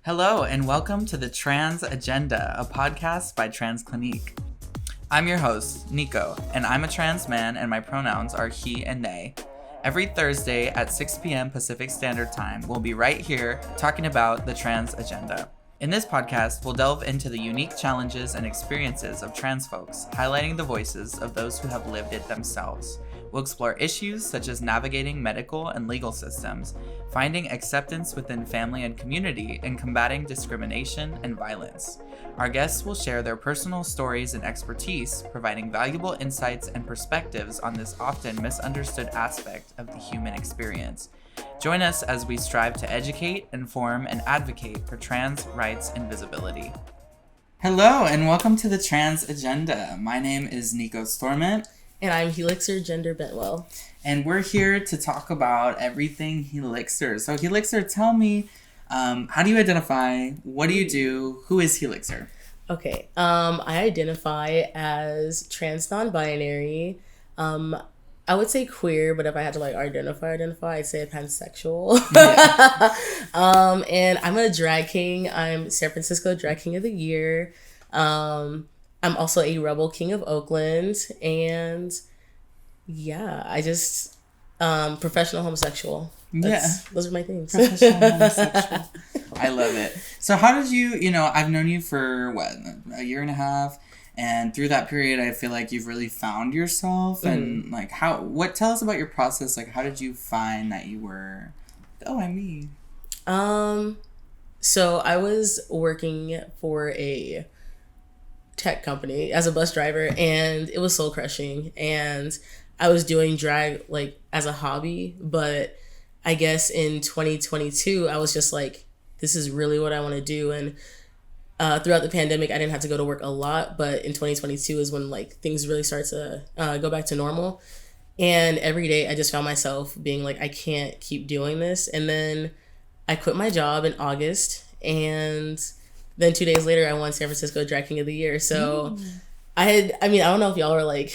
Hello and welcome to the Trans Agenda, a podcast by Trans Clinique. I'm your host, Nico, and I'm a trans man and my pronouns are he and they. Every Thursday at 6 p.m. Pacific Standard Time, we'll be right here talking about the Trans Agenda. In this podcast, we'll delve into the unique challenges and experiences of trans folks, highlighting the voices of those who have lived it themselves. We'll explore issues such as navigating medical and legal systems, finding acceptance within family and community, and combating discrimination and violence. Our guests will share their personal stories and expertise, providing valuable insights and perspectives on this often misunderstood aspect of the human experience. Join us as we strive to educate, inform, and advocate for trans rights and visibility. Hello, and welcome to the Trans Agenda. My name is Nico Storment. And I'm Helixir, Jynder, Byntwell. And we're here to talk about everything Helixir. So Helixir, tell me, how do you identify? What do you do? Who is Helixir? Okay, I identify as trans non-binary. I would say queer, but if I had to identify, I'd say pansexual. Yeah. And I'm a drag king. I'm San Francisco Drag King of the Year. I'm also a Rebel King of Oakland, and yeah, I just professional homosexual. Those are my things. Professional homosexual. I love it. So how did you, I've known you for a year and a half, and through that period I feel like you've really found yourself. And tell us about your process. How did you find that you were me? So I was working for a tech company as a bus driver, and it was soul crushing, and I was doing drag as a hobby, but I guess in 2022 I was just this is really what I want to do. And throughout the pandemic I didn't have to go to work a lot, but in 2022 is when things really start to go back to normal, and every day I just found myself being I can't keep doing this. And then I quit my job in August, and then 2 days later, I won San Francisco Drag King of the Year. So I don't know if y'all are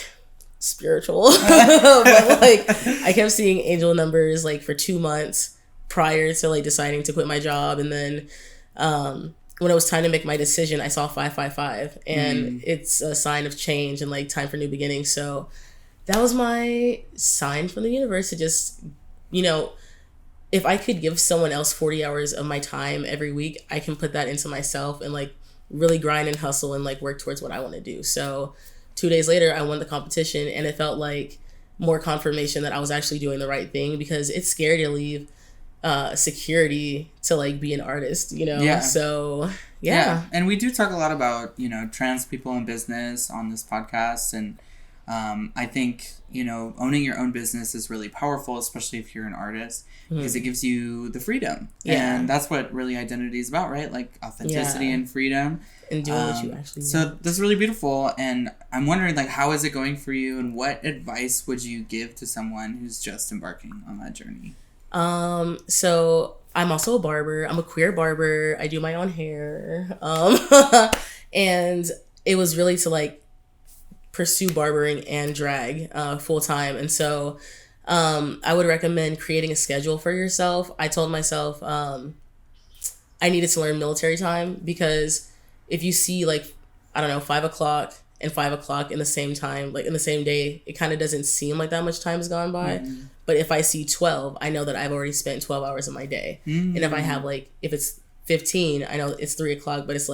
spiritual, but I kept seeing angel numbers for 2 months prior to deciding to quit my job. And then when it was time to make my decision, I saw 555, and it's a sign of change and time for new beginnings. So that was my sign from the universe to just, if I could give someone else 40 hours of my time every week, I can put that into myself and really grind and hustle and work towards what I want to do. So 2 days later, I won the competition, and it felt like more confirmation that I was actually doing the right thing, because it's scary to leave security to be an artist, Yeah. So yeah. And we do talk a lot about, trans people in business on this podcast. And I think, owning your own business is really powerful, especially if you're an artist, because it gives you the freedom. Yeah. And that's what really identity is about, right? Authenticity and freedom. And doing what you actually So want. that's really beautiful. And I'm wondering, how is it going for you, and what advice would you give to someone who's just embarking on that journey? So I'm also a barber. I'm a queer barber. I do my own hair. And it was really to pursue barbering and drag full time. And so I would recommend creating a schedule for yourself. I told myself I needed to learn military time, because if you see 5 o'clock and 5 o'clock in the same time, in the same day, it kind of doesn't seem like that much time has gone by. But if I see 12, I know that I've already spent 12 hours of my day. And if I have if it's 15, I know it's 3 o'clock, but it's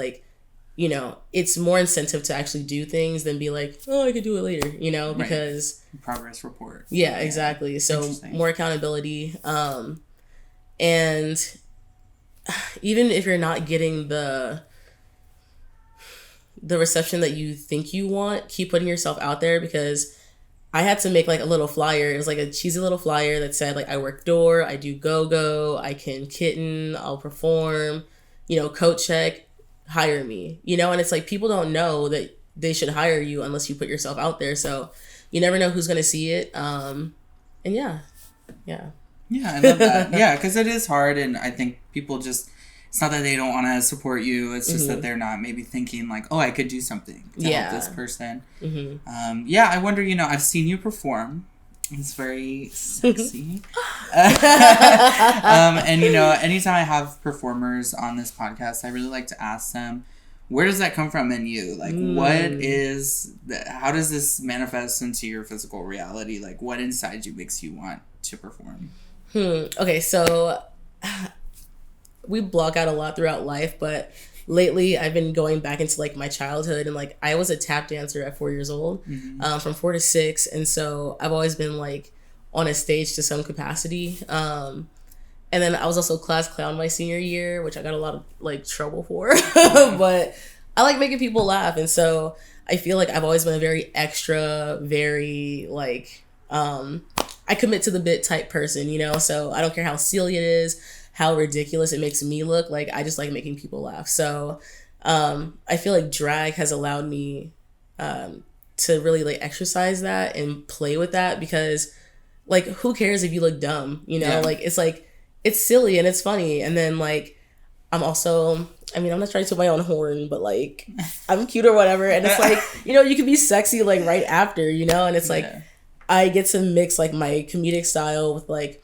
it's more incentive to actually do things than be I could do it later, because progress report. Yeah, exactly. So more accountability. And even if you're not getting the reception that you think you want, keep putting yourself out there, because I had to make a little flyer. It was a cheesy little flyer that said I work door, I do go-go, I can kitten, I'll perform, coat check, hire me, and it's people don't know that they should hire you unless you put yourself out there. So you never know who's going to see it. And yeah, I love that. Yeah, because it is hard, and I think people just, it's not that they don't want to support you, it's just that they're not maybe thinking I could do something to help this person. I wonder, I've seen you perform. It's very sexy. And anytime I have performers on this podcast, I really like to ask them, where does that come from in you? Like, how does this manifest into your physical reality? Like, what inside you makes you want to perform? Okay, so we block out a lot throughout life, but lately I've been going back into like my childhood, and like I was a tap dancer at 4 years old, from 4 to 6. And so I've always been like on a stage to some capacity. And then I was also class clown my senior year, which I got a lot of like trouble for, but I like making people laugh. And so I feel like I've always been a very extra, very like, I commit to the bit type person, so I don't care how silly it is, how ridiculous it makes me look. Like, I just like making people laugh. So, I feel like drag has allowed me, to really like exercise that and play with that, because like, who cares if you look dumb, like, it's silly and it's funny. And then like, I'm also, I'm not trying to toot my own horn, but like, I'm cute or whatever. And it's like, you can be sexy like right after, and it's like, I get to mix like my comedic style with like,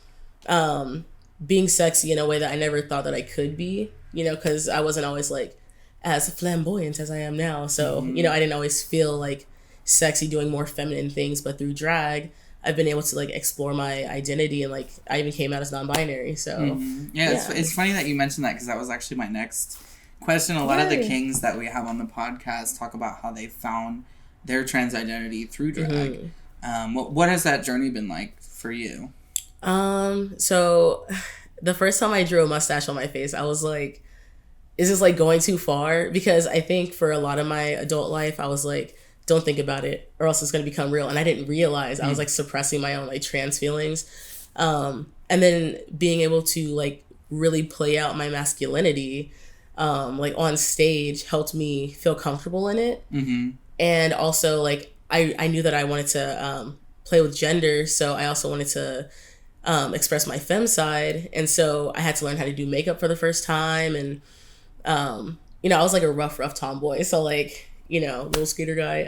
being sexy in a way that I never thought that I could be, because I wasn't always like as flamboyant as I am now. So, I didn't always feel like sexy doing more feminine things, but through drag, I've been able to like explore my identity, and like I even came out as non-binary. So it's funny that you mentioned that, because that was actually my next question. A lot of the kings that we have on the podcast talk about how they found their trans identity through drag. What has that journey been like for you? So the first time I drew a mustache on my face, I was like, is this like going too far? Because I think for a lot of my adult life, I was like, don't think about it or else it's going to become real. And I didn't realize I was like suppressing my own like trans feelings. And then being able to like really play out my masculinity, like on stage, helped me feel comfortable in it. And also like, I knew that I wanted to, play with gender. So I also wanted to, express my femme side. And so I had to learn how to do makeup for the first time. And, I was like a rough tomboy. So like, little skater guy.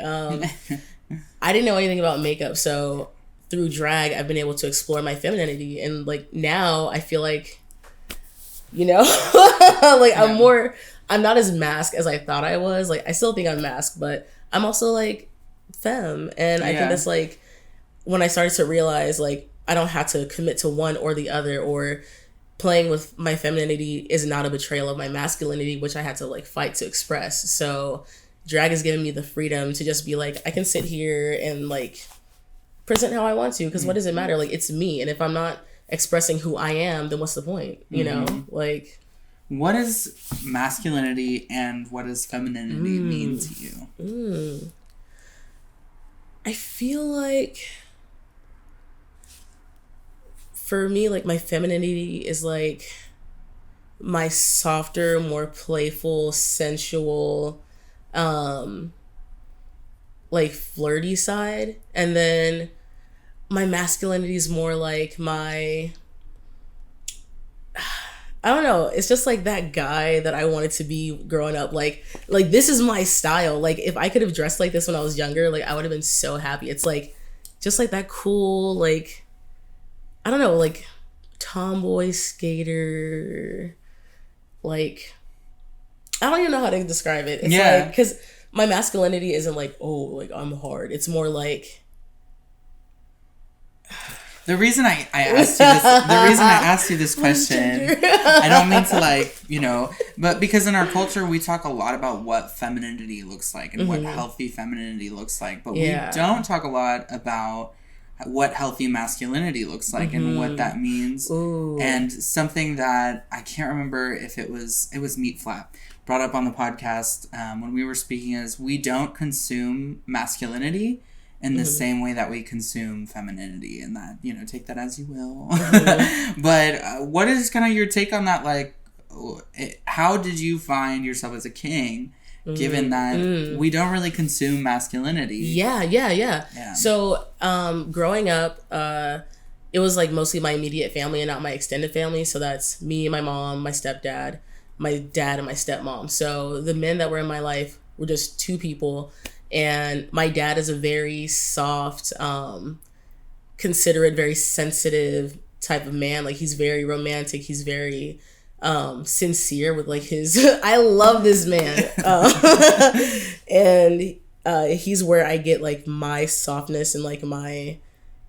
I didn't know anything about makeup. So through drag, I've been able to explore my femininity. And like now I feel like, like I'm not as masked as I thought I was. Like I still think I'm masked, but I'm also like femme. And I think that's like when I started to realize like I don't have to commit to one or the other, or playing with my femininity is not a betrayal of my masculinity, which I had to like fight to express. So drag has given me the freedom to just be like, I can sit here and like present how I want to, because what does it matter? Like, it's me. And if I'm not expressing who I am, then what's the point? Like, what does masculinity and what does femininity mean to you? I feel like for me, like my femininity is like my softer, more playful, sensual, like flirty side. And then my masculinity is more like my, I don't know, it's just like that guy that I wanted to be growing up. Like this is my style. Like if I could have dressed like this when I was younger, like I would have been so happy. It's like just like that cool, like I don't know, like tomboy skater, like I don't even know how to describe it. It's like, because my masculinity isn't like, oh, like I'm hard. It's more like the reason I asked you this question, I don't mean to like, but because in our culture we talk a lot about what femininity looks like and what healthy femininity looks like, but we don't talk a lot about what healthy masculinity looks like and what that means. Ooh. And something that I can't remember if it was Meat Flap brought up on the podcast when we were speaking is we don't consume masculinity in the same way that we consume femininity, and that, take that as you will. But what is kind of your take on that? Like, how did you find yourself as a king, given that we don't really consume masculinity? Yeah. So, growing up, it was like mostly my immediate family and not my extended family. So that's me, my mom, my stepdad, my dad, and my stepmom. So the men that were in my life were just two people. And my dad is a very soft, considerate, very sensitive type of man. Like, he's very romantic. He's very sincere with like his I love this man. And he's where I get like my softness and like my,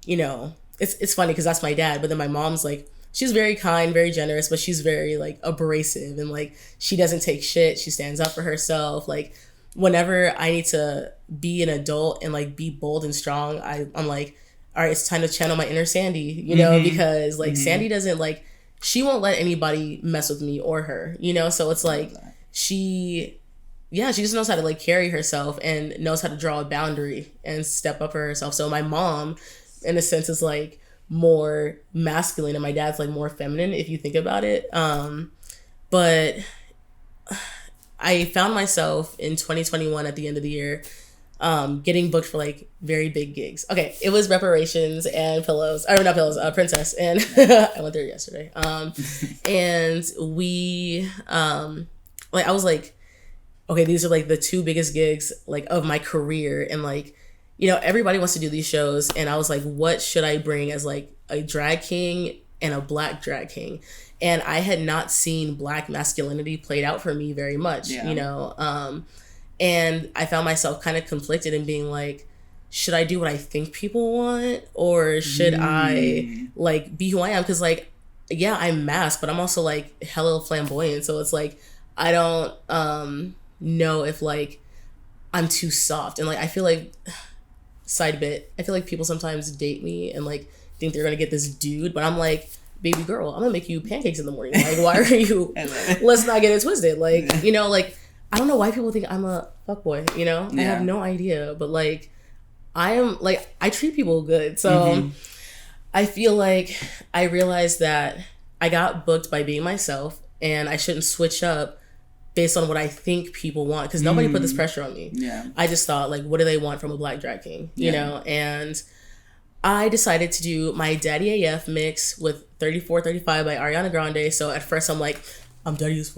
you know, it's funny because that's my dad, but then my mom's like, she's very kind, very generous, but she's very like abrasive, and like she doesn't take shit. She stands up for herself. Like, whenever I need to be an adult and like be bold and strong, I'm like, all right, it's time to channel my inner Sandy, you know, because like Sandy doesn't like, she won't let anybody mess with me or her, you know? So it's like, she just knows how to like carry herself and knows how to draw a boundary and step up for herself. So my mom, in a sense, is like more masculine and my dad's like more feminine, if you think about it. But I found myself in 2021 at the end of the year getting booked for like very big gigs. Okay, it was reparations and pillows, or not pillows, Princess, and I went there yesterday. And we like, I was like, okay, these are like the two biggest gigs like of my career, and like, you know, everybody wants to do these shows, and I was like, what should I bring as like a drag king and a black drag king? And I had not seen black masculinity played out for me very much, you know? And I found myself kind of conflicted in being like, should I do what I think people want? Or should I like be who I am? Because like, yeah, I'm masked, but I'm also like hella flamboyant. So it's like, I don't know if like I'm too soft. And like, I feel like, side bit, I feel like people sometimes date me and like think they're gonna get this dude, but I'm like, baby girl, I'm gonna make you pancakes in the morning. Like, why are you, let's not get it twisted. Like, you know, like, I don't know why people think I'm a fuckboy, you know? I have no idea, but like, I am, like, I treat people good. So I feel like I realized that I got booked by being myself, and I shouldn't switch up based on what I think people want, because nobody put this pressure on me. I just thought, like, what do they want from a black drag king, you know? And I decided to do my Daddy AF mix with 3435 by Ariana Grande. So at first I'm like, I'm daddy as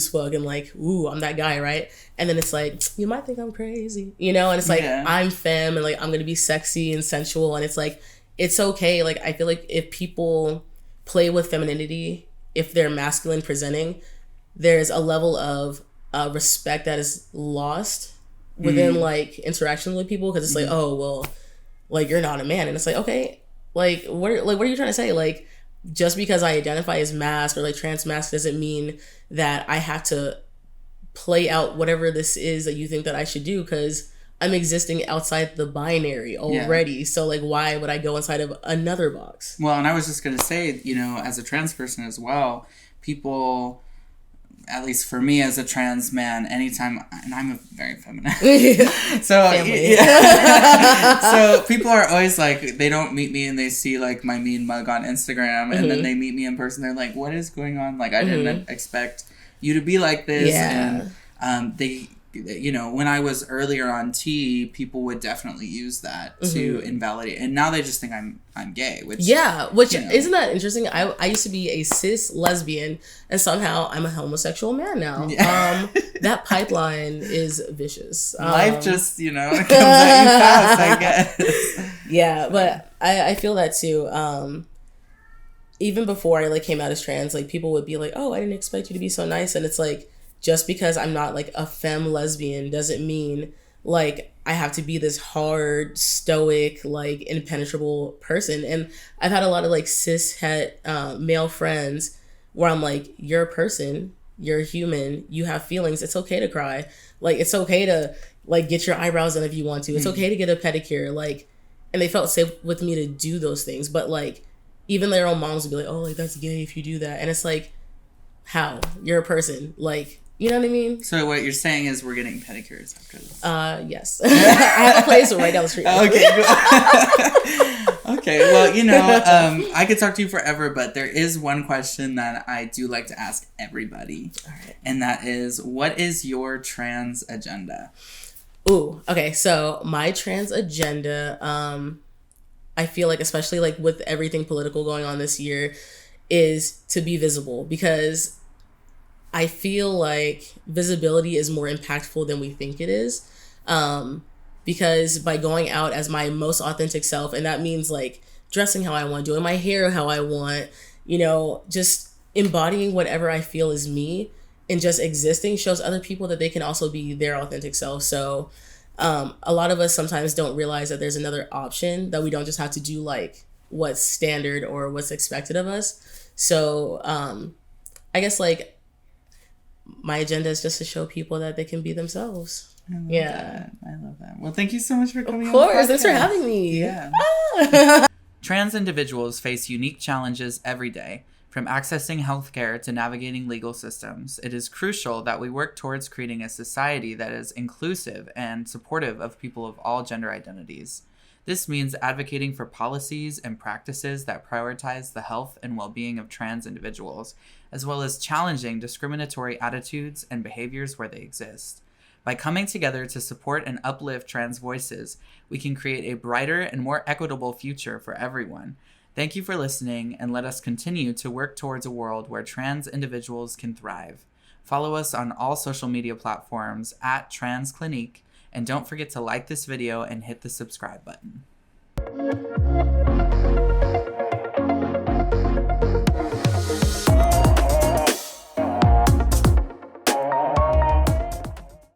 fuck, and like, ooh, I'm that guy, right? And then it's like, you might think I'm crazy, you know? And it's like, I'm femme, and like, I'm gonna be sexy and sensual, and it's like, it's okay. Like, I feel like if people play with femininity, if they're masculine presenting, there's a level of respect that is lost within like interactions with people, because it's like, oh, well, like, you're not a man. And it's like, okay, like, what are you trying to say? Like, just because I identify as masc or like trans masc doesn't mean that I have to play out whatever this is that you think that I should do, because I'm existing outside the binary already. So like, why would I go inside of another box? Well, and I was just going to say, you know, as a trans person as well, people, at least for me as a trans man, anytime, and I'm a very feminine, so so people are always like, they don't meet me and they see like my mean mug on Instagram, and then they meet me in person, they're like, what is going on? Like, I didn't expect you to be like this. And they, you know, when I was earlier on T, people would definitely use that to invalidate, and now they just think I'm gay, which you know. Isn't that interesting? I used to be a cis lesbian, and somehow I'm a homosexual man now. That pipeline is vicious. Life just, you know, comes at you fast, I guess. Yeah, but I feel that too. Even before I like came out as trans, like, people would be like, oh, I didn't expect you to be so nice, and it's like, just because I'm not like a femme lesbian doesn't mean like I have to be this hard, stoic, like impenetrable person. And I've had a lot of like cis het male friends where I'm like, you're a person, you're human, you have feelings, it's okay to cry. Like, it's okay to like get your eyebrows done if you want to. It's okay to get a pedicure. Like, and they felt safe with me to do those things. But like, even their own moms would be like, oh, like, that's gay if you do that. And it's like, how? You're a person. Like, you know what I mean? So what you're saying is we're getting pedicures after this? Yes. I have a place right down the street. Okay. Okay. Well, you know, I could talk to you forever, but there is one question that I do like to ask everybody. All right. And that is, what is your trans agenda? Ooh, okay. So my trans agenda, I feel like, especially like with everything political going on this year, is to be visible, because I feel like visibility is more impactful than we think it is. Because by going out as my most authentic self, and that means like dressing how I want, doing my hair how I want, just embodying whatever I feel is me, and just existing shows other people that they can also be their authentic self. So a lot of us sometimes don't realize that there's another option, that we don't just have to do like what's standard or what's expected of us. So I guess like my agenda is just to show people that they can be themselves. I love that. Well, thank you so much for coming. Of course, thanks for having me. Yeah. Trans individuals face unique challenges every day. From accessing healthcare to navigating legal systems, it is crucial that we work towards creating a society that is inclusive and supportive of people of all gender identities. This means advocating for policies and practices that prioritize the health and well-being of trans individuals, as well as challenging discriminatory attitudes and behaviors where they exist. By coming together to support and uplift trans voices, we can create a brighter and more equitable future for everyone. Thank you for listening, and let us continue to work towards a world where trans individuals can thrive. Follow us on all social media platforms @transclinique, and don't forget to like this video and hit the subscribe button.